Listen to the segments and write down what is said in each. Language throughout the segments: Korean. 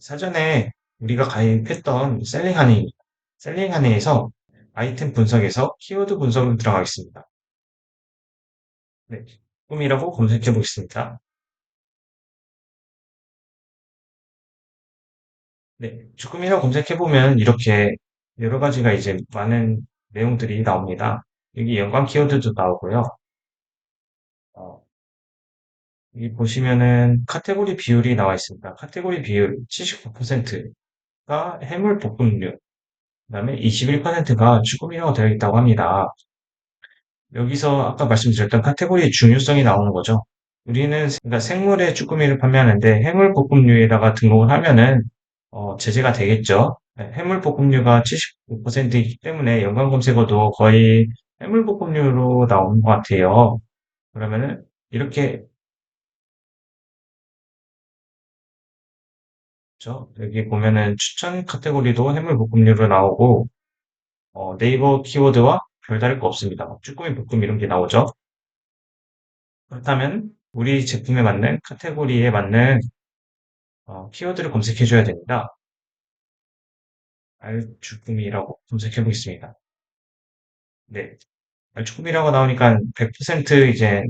사전에 우리가 가입했던 셀링하니에서 아이템 분석에서 키워드 분석을 들어가겠습니다. 네, 꿈이라고 검색해 보겠습니다. 네, 주꿈이라고 검색해 보면 이렇게 여러 가지가 이제 많은 내용들이 나옵니다. 여기 연관 키워드도 나오고요. 어, 여기 보시면은 카테고리 비율이 나와 있습니다. 카테고리 비율 79%가 해물 볶음류, 그다음에 21%가 쭈꾸미라고 되어 있다고 합니다. 여기서 아까 말씀드렸던 카테고리의 중요성이 나오는 거죠. 우리는 그러니까 생물의 쭈꾸미를 판매하는데 해물볶음류에다가 등록을 하면은 제재가 되겠죠. 네, 해물볶음류가 75%이기 때문에 연관 검색어도 거의 해물볶음류로 나오는 것 같아요. 그러면은 이렇게 여기 보면은 추천 카테고리도 해물볶음류로 나오고 네이버 키워드와 별다를 거 없습니다. 쭈꾸미 볶음 이런 게 나오죠. 그렇다면 우리 제품에 맞는 카테고리에 맞는 키워드를 검색해 줘야 됩니다. 알쭈꾸미라고 검색해 보겠습니다. 네. 알쭈꾸미라고 나오니까 100% 이제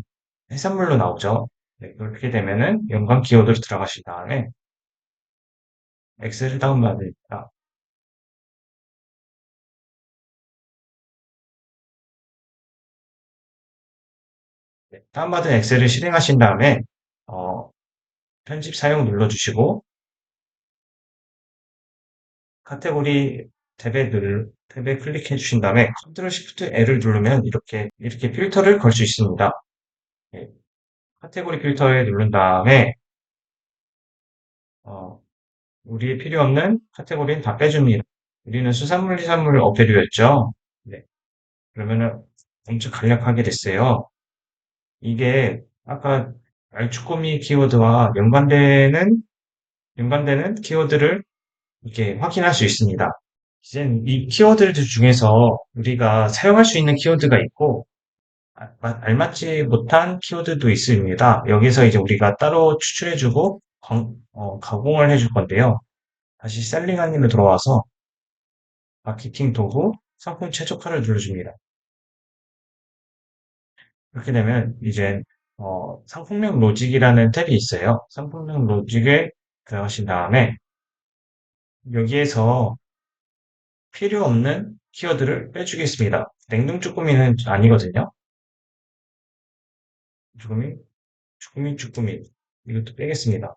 해산물로 나오죠. 네, 그렇게 되면은 연관 키워드를 들어가신 다음에 엑셀을 다운받으니까 네, 다운받은 엑셀을 실행하신 다음에 어, 편집 사용 눌러주시고 카테고리 탭에 클릭해 주신 다음에 컨트롤 시프트 L을 누르면 이렇게 필터를 걸 수 있습니다. 네, 카테고리 필터에 누른 다음에 어, 우리의 필요 없는 카테고리는 다 빼줍니다. 우리는 수산물, 해산물 어패류였죠. 네. 그러면은 엄청 간략하게 됐어요. 이게 아까 알쭈꾸미 키워드와 연관되는 키워드를 이렇게 확인할 수 있습니다. 이제 이 키워드들 중에서 우리가 사용할 수 있는 키워드가 있고 알맞지 못한 키워드도 있습니다. 여기서 이제 우리가 따로 추출해주고 가공을 해줄 건데요. 다시 셀링 한님로 들어와서 마케팅 도구 상품 최적화를 눌러줍니다. 그렇게 되면 이제 상품명 로직이라는 탭이 있어요. 상품명 로직에 들어가신 다음에 여기에서 필요 없는 키워드를 빼주겠습니다. 냉동 쭈꾸미는 아니거든요. 쭈꾸미, 쭈꾸미 이것도 빼겠습니다.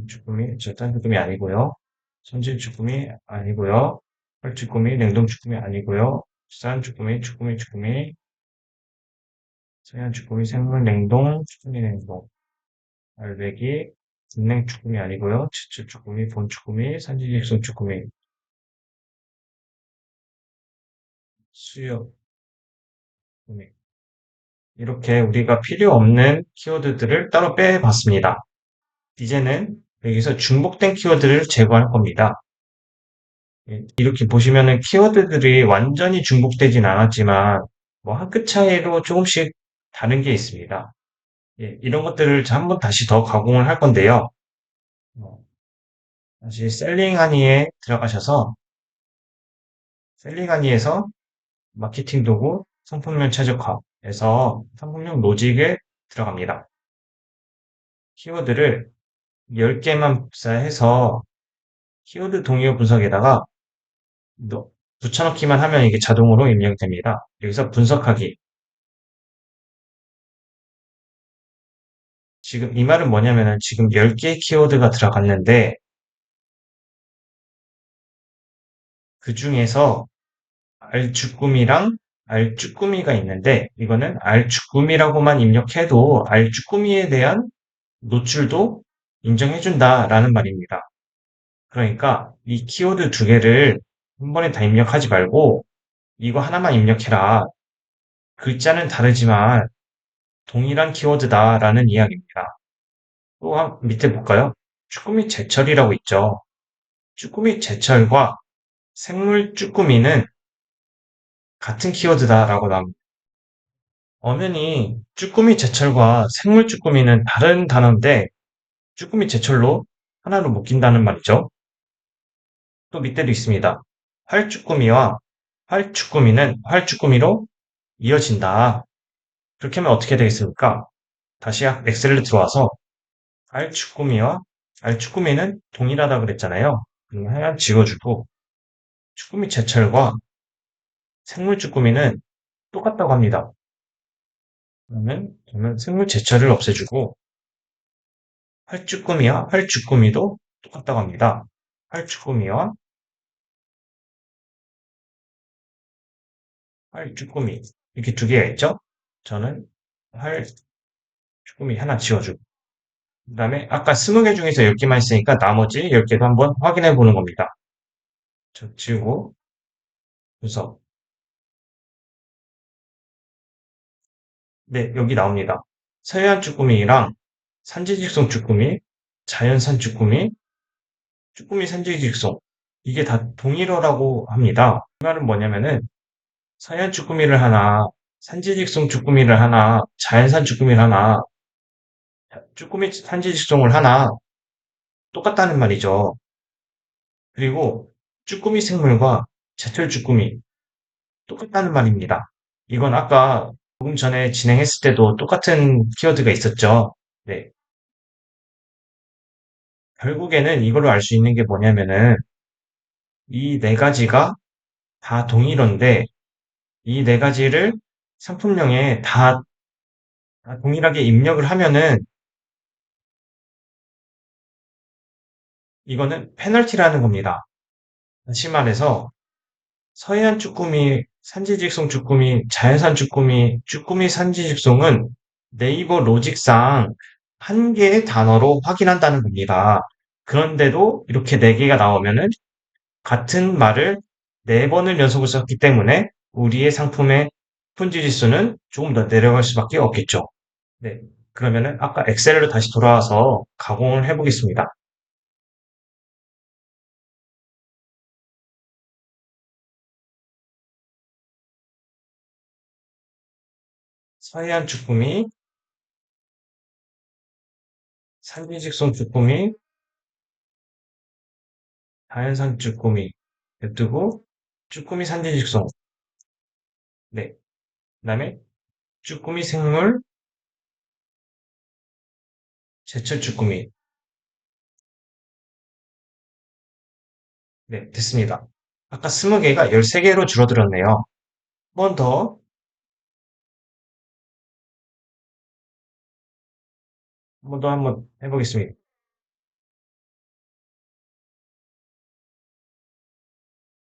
쭈꾸미 절단 쭈꾸미 아니고요. 손질 쭈꾸미 아니고요. 펄 쭈꾸미, 냉동 쭈꾸미 아니고요. 쌀 쭈꾸미, 서양 쭈꾸미, 생물 냉동, 쭈꾸미 냉동. 알배기, 진냉 쭈꾸미 아니고요. 지출 쭈꾸미, 본 쭈꾸미, 산지직송 쭈꾸미, 수육 쭈꾸미. 이렇게 우리가 필요 없는 키워드들을 따로 빼봤습니다. 이제는 여기서 중복된 키워드를 제거할 겁니다. 예, 이렇게 보시면은 키워드들이 완전히 중복되진 않았지만 뭐 한 끗 차이로 조금씩 다른 게 있습니다. 예, 이런 것들을 한번 다시 더 가공을 할 건데요. 어, 다시 셀링하니에 들어가셔서 셀링하니에서 마케팅 도구 상품명 최적화에서 상품명 로직에 들어갑니다. 키워드를 10개만 복사해서 키워드 동요 분석에다가 붙여넣기만 하면 이게 자동으로 입력됩니다. 여기서 분석하기. 지금 이 말은 뭐냐면은 지금 10개의 키워드가 들어갔는데 그 중에서 알쭈꾸미랑 알쭈꾸미가 있는데 이거는 알쭈꾸미라고만 입력해도 알쭈꾸미에 대한 노출도 인정해준다라는 말입니다. 그러니까 이 키워드 두 개를 한 번에 다 입력하지 말고 이거 하나만 입력해라. 글자는 다르지만 동일한 키워드다라는 이야기입니다. 또 밑에 볼까요? 쭈꾸미 제철이라고 있죠. 쭈꾸미 제철과 생물 쭈꾸미는 같은 키워드다라고 나옵니다. 엄연히 쭈꾸미 제철과 생물 쭈꾸미는 다른 단어인데 쭈꾸미 제철로 하나로 묶인다는 말이죠. 또 밑에도 있습니다. 활쭈꾸미와 활쭈꾸미는 활쭈꾸미로 이어진다. 그렇게 하면 어떻게 되겠습니까? 다시 엑셀로 들어와서 알쭈꾸미와 알쭈꾸미는 동일하다 그랬잖아요. 그럼 하나 지워주고 쭈꾸미 제철과 생물 쭈꾸미는 똑같다고 합니다. 그러면 저는 생물 제철을 없애주고 활쭈꾸미와 활쭈꾸미도 똑같다고 합니다. 활쭈꾸미와 활쭈꾸미 이렇게 두 개가 있죠? 저는 활쭈꾸미 하나 지워주고 그 다음에 아까 20개 중에서 10개만 있으니까 나머지 10개도 한번 확인해 보는 겁니다. 저 지우고 분석. 네, 여기 나옵니다. 서해안 쭈꾸미랑 산지직송 쭈꾸미, 자연산 쭈꾸미, 쭈꾸미 산지직송. 이게 다 동일어라고 합니다. 이 말은 뭐냐면은 서해안 쭈꾸미를 하나, 산지직송 쭈꾸미를 하나, 자연산 쭈꾸미를 하나, 쭈꾸미 산지직송을 하나 똑같다는 말이죠. 그리고 쭈꾸미 생물과 제철 쭈꾸미 똑같다는 말입니다. 이건 아까 조금 전에 진행했을 때도 똑같은 키워드가 있었죠. 네. 결국에는 이걸로 알 수 있는 게 뭐냐면은 이 네 가지가 다 동일어인데 이 네 가지를 상품명에 다 동일하게 입력을 하면은 이거는 페널티라는 겁니다. 다시 말해서 서해안 쭈꾸미, 산지직송 쭈꾸미, 자연산 쭈꾸미, 쭈꾸미 산지직송은 네이버 로직상 한 개의 단어로 확인한다는 겁니다. 그런데도 이렇게 네 개가 나오면은 같은 말을 네 번을 연속으로 썼기 때문에 우리의 상품의 품질 지수는 조금 더 내려갈 수밖에 없겠죠. 네. 그러면은 아까 엑셀로 다시 돌아와서 가공을 해보겠습니다. 서해안 쭈꾸미, 산지직송 쭈꾸미, 자연산 쭈꾸미 냅두고 쭈꾸미 산지직송. 네. 그다음에 쭈꾸미 생물, 제철 쭈꾸미. 네, 됐습니다. 아까 20개가 13개로 줄어들었네요. 한 번 더, 한 번 더 한번 해보겠습니다.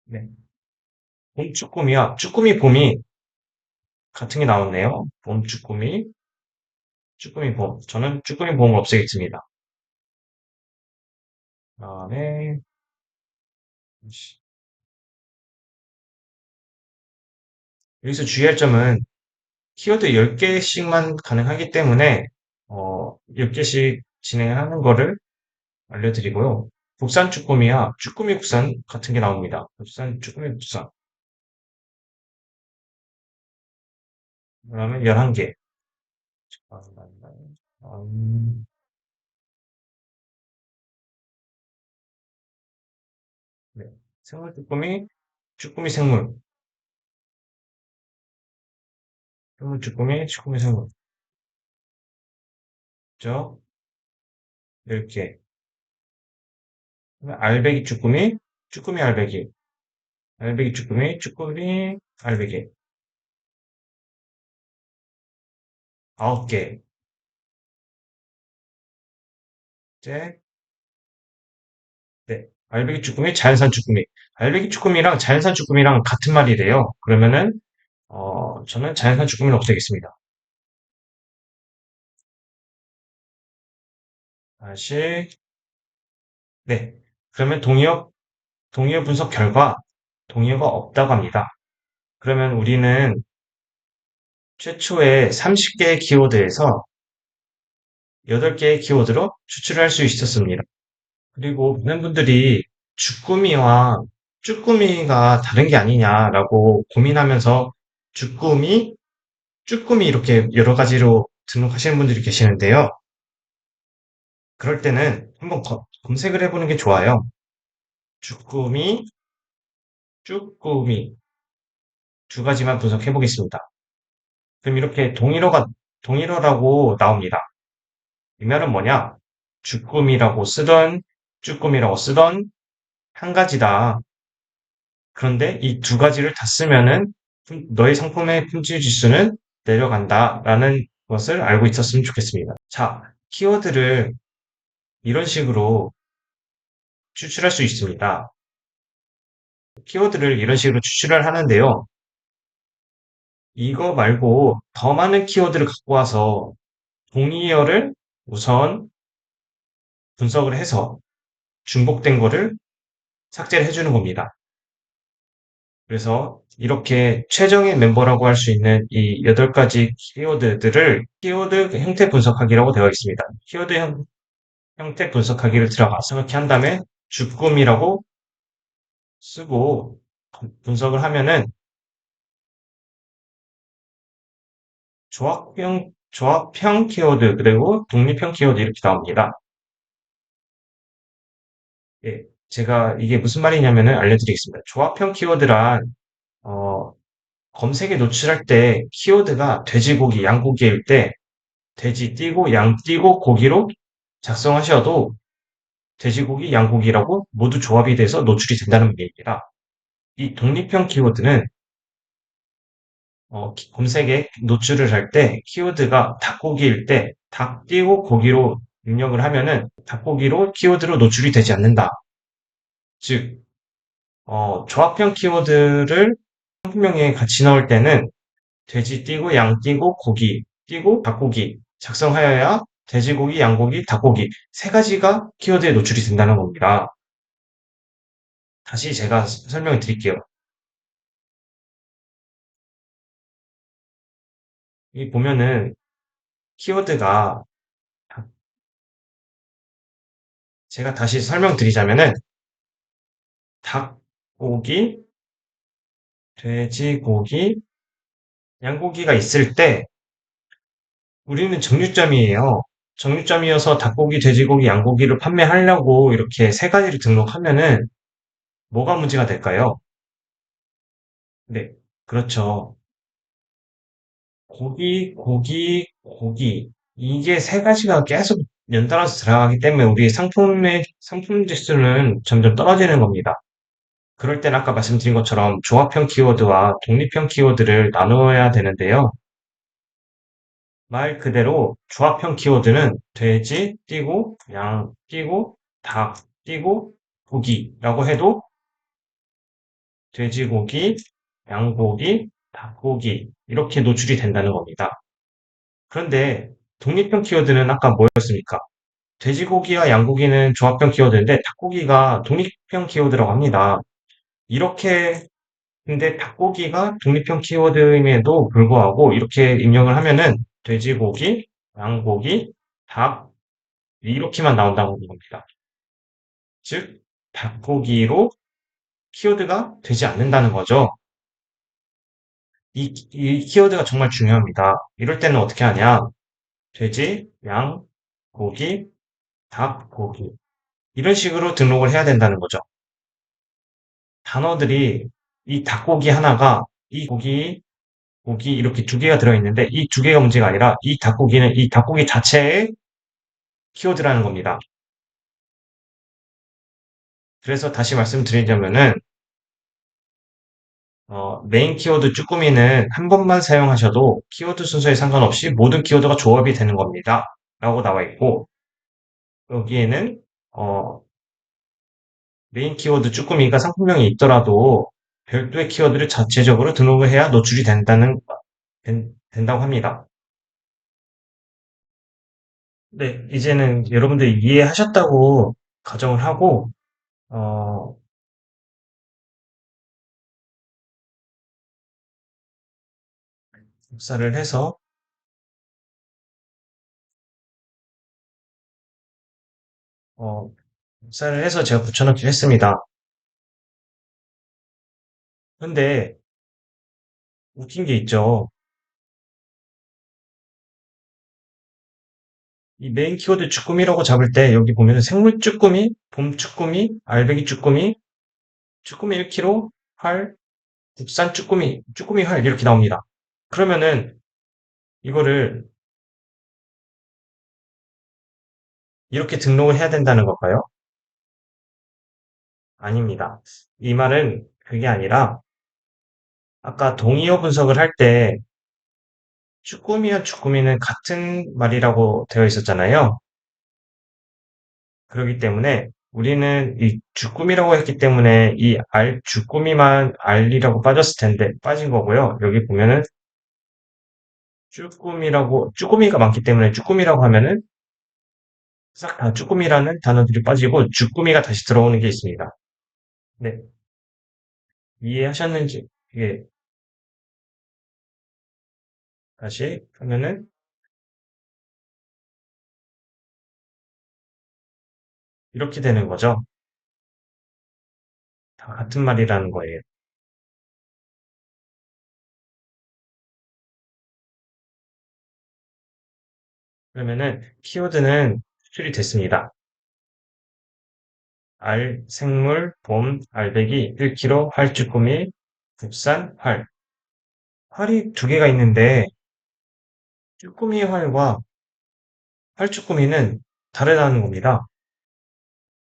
네. 봄 쭈꾸미와 쭈꾸미 봄이 같은 게 나왔네요. 봄 쭈꾸미, 쭈꾸미 봄. 저는 쭈꾸미 봄을 없애겠습니다. 그다음에 여기서 주의할 점은 키워드 10개씩만 가능하기 때문에 10개씩 진행하는 거를 알려드리고요. 국산 쭈꾸미와 쭈꾸미 국산 같은 게 나옵니다. 국산 쭈꾸미 국산. 그다음에 11개. 음, 네. 생물 쭈꾸미, 쭈꾸미 생물, 생물 쭈꾸미, 쭈꾸미 생물. 죠? 10개. 알배기 쭈꾸미, 쭈꾸미 알배기. 알배기 쭈꾸미, 쭈꾸미 알배기. 9개. 이제, 네. 알배기 쭈꾸미, 자연산 쭈꾸미. 알배기 쭈꾸미랑 자연산 쭈꾸미랑 같은 말이래요. 그러면은, 저는 자연산 쭈꾸미는 없애겠습니다. 다시, 네. 그러면 동의어 분석 결과, 동의어가 없다고 합니다. 그러면 우리는 최초의 30개의 키워드에서 8개의 키워드로 추출할 수 있었습니다. 그리고 많은 분들이 주꾸미와 쭈꾸미가 다른 게 아니냐라고 고민하면서 주꾸미, 쭈꾸미 이렇게 여러 가지로 등록하시는 분들이 계시는데요. 그럴 때는 한번 검색을 해보는 게 좋아요. 주꾸미, 쭈꾸미 두 가지만 분석해 보겠습니다. 그럼 이렇게 동일어라고 나옵니다. 이 말은 뭐냐? 주꾸미라고 쓰던, 쭈꾸미라고 쓰던 한 가지다. 그런데 이 두 가지를 다 쓰면은 너의 상품의 품질 지수는 내려간다라는 것을 알고 있었으면 좋겠습니다. 자, 키워드를 이런 식으로 추출할 수 있습니다. 키워드를 이런 식으로 추출을 하는데요. 이거 말고 더 많은 키워드를 갖고 와서 동의어를 우선 분석을 해서 중복된 거를 삭제를 해주는 겁니다. 그래서 이렇게 최정의 멤버라고 할 수 있는 이 8가지 키워드들을 키워드 형태 분석하기라고 되어 있습니다. 키워드 형태 분석하기를 들어가서 이렇게 한 다음에 주꿈이라고 쓰고 분석을 하면은 조합형 키워드 그리고 독립형 키워드 이렇게 나옵니다. 예, 제가 이게 무슨 말이냐면은 알려드리겠습니다. 조합형 키워드란 어, 검색에 노출할 때 키워드가 돼지고기, 양고기일 때 돼지 띄고 양 띄고 고기로 작성하셔도 돼지고기, 양고기라고 모두 조합이 돼서 노출이 된다는 얘기입니다. 이 독립형 키워드는 검색에 노출을 할 때 키워드가 닭고기일 때 닭 띄고 고기로 입력을 하면은 닭고기로 키워드로 노출이 되지 않는다. 즉, 조합형 키워드를 상품명에 같이 넣을 때는 돼지 띄고 양 띄고 고기 띄고 닭고기 작성하여야 돼지고기, 양고기, 닭고기 세 가지가 키워드에 노출이 된다는 겁니다. 다시 제가 설명을 드릴게요. 이 보면은 키워드가 제가 다시 설명드리자면은 닭고기, 돼지고기, 양고기가 있을 때 우리는 정육점이에요. 정육점이어서 닭고기, 돼지고기, 양고기를 판매하려고 이렇게 세 가지를 등록하면은 뭐가 문제가 될까요? 네, 그렇죠. 고기. 이게 세 가지가 계속 연달아서 들어가기 때문에 우리의 상품 지수는 점점 떨어지는 겁니다. 그럴 땐 아까 말씀드린 것처럼 조합형 키워드와 독립형 키워드를 나누어야 되는데요. 말 그대로 조합형 키워드는 돼지 띄고 양 띄고 닭 띄고 고기라고 해도 돼지고기, 양고기, 닭고기 이렇게 노출이 된다는 겁니다. 그런데 독립형 키워드는 아까 뭐였습니까? 돼지고기와 양고기는 조합형 키워드인데 닭고기가 독립형 키워드라고 합니다. 이렇게 근데 닭고기가 독립형 키워드임에도 불구하고 이렇게 입력을 하면은 돼지고기, 양고기, 닭 이렇게만 나온다고 보는 겁니다. 즉 닭고기로 키워드가 되지 않는다는 거죠. 이 키워드가 정말 중요합니다. 이럴 때는 어떻게 하냐? 돼지, 양, 고기, 닭, 고기 이런 식으로 등록을 해야 된다는 거죠. 단어들이 이 닭고기 하나가 이 고기 이렇게 두 개가 들어있는데 이 두 개가 문제가 아니라 이 닭고기는 이 닭고기 자체의 키워드라는 겁니다. 그래서 다시 말씀드리자면은 메인 키워드 쭈꾸미는 한 번만 사용하셔도 키워드 순서에 상관없이 모든 키워드가 조합이 되는 겁니다. 라고 나와 있고 여기에는 어, 메인 키워드 쭈꾸미가 상품명이 있더라도 별도의 키워드를 자체적으로 등록을 해야 노출이 된다고 합니다. 네, 이제는 여러분들이 이해하셨다고 가정을 하고 어, 복사를 해서 어, 복사를 해서 제가 붙여넣기를 했습니다. 근데 웃긴 게 있죠. 이 메인 키워드 쭈꾸미라고 잡을 때 여기 보면 생물 쭈꾸미, 봄 쭈꾸미, 알배기 쭈꾸미, 쭈꾸미 1kg, 활, 국산 쭈꾸미, 쭈꾸미 활 이렇게 나옵니다. 그러면은 이거를 이렇게 등록을 해야 된다는 걸까요? 아닙니다. 이 말은 그게 아니라 아까 동의어 분석을 할 때 쭈꾸미와 쭈꾸미는 같은 말이라고 되어 있었잖아요. 그렇기 때문에 우리는 이 쭈꾸미라고 했기 때문에 이 쭈꾸미만 알이라고 빠졌을 텐데 빠진 거고요. 여기 보면은 쭈꾸미가 많기 때문에 쭈꾸미라고 하면은 싹 다 쭈꾸미라는 단어들이 빠지고 쭈꾸미가 다시 들어오는 게 있습니다. 네, 이해하셨는지, 이게 다시 하면은 이렇게 되는 거죠. 다 같은 말이라는 거예요. 그러면은 키워드는 추출이 됐습니다. 생물, 봄, 알배기, 1kg, 활주꾸미, 국산, 활. 활이 두 개가 있는데 쭈꾸미 활과 활쭈꾸미는 다르다는 겁니다.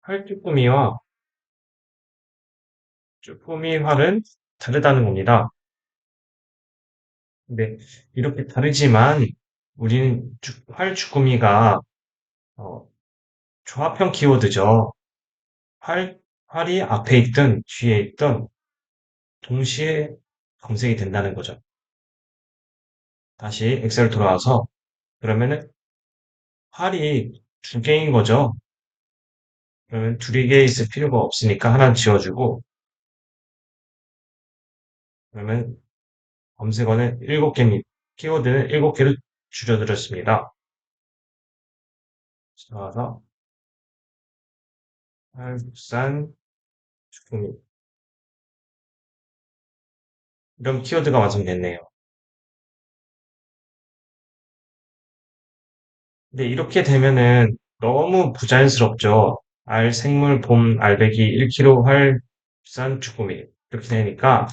활쭈꾸미와 쭈꾸미 활은 다르다는 겁니다. 근데 이렇게 다르지만 우리는 활쭈꾸미가 어, 조합형 키워드죠. 활, 활이 앞에 있든 뒤에 있든 동시에 검색이 된다는 거죠. 다시 엑셀 돌아와서 그러면은 활이 두 개인 거죠. 그러면 두 개 있을 필요가 없으니까 하나 지워주고 그러면 검색어는 7개입니다. 키워드는 7개로 줄여들었습니다. 들어와서 활국산 주꾸미 이런 키워드가 완성됐네요. 근데 이렇게 되면은 너무 부자연스럽죠. 생물, 봄, 알배기, 1kg 활국산 주꾸미 이렇게 되니까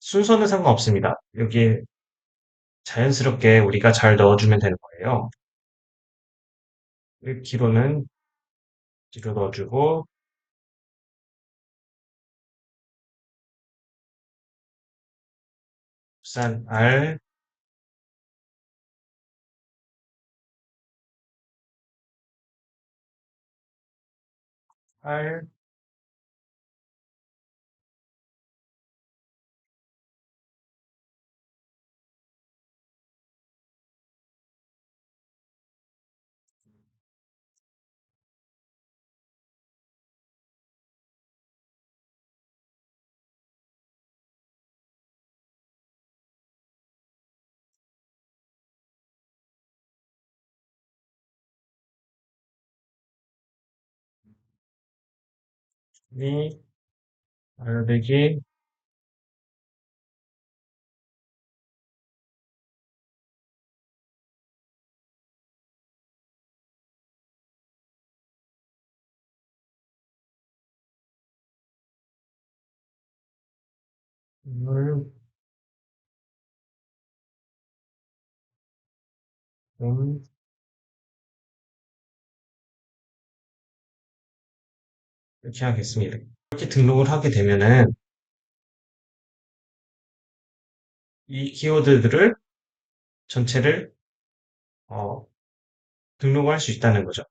순서는 상관없습니다. 여기 자연스럽게 우리가 잘 넣어주면 되는 거예요. 1kg는 뒤로 넣어주고 국산 알, 미, 알배기, 물, 봄, 이렇게 하겠습니다. 이렇게 등록을 하게 되면은 이 키워드들을 전체를 어, 등록할 수 있다는 거죠.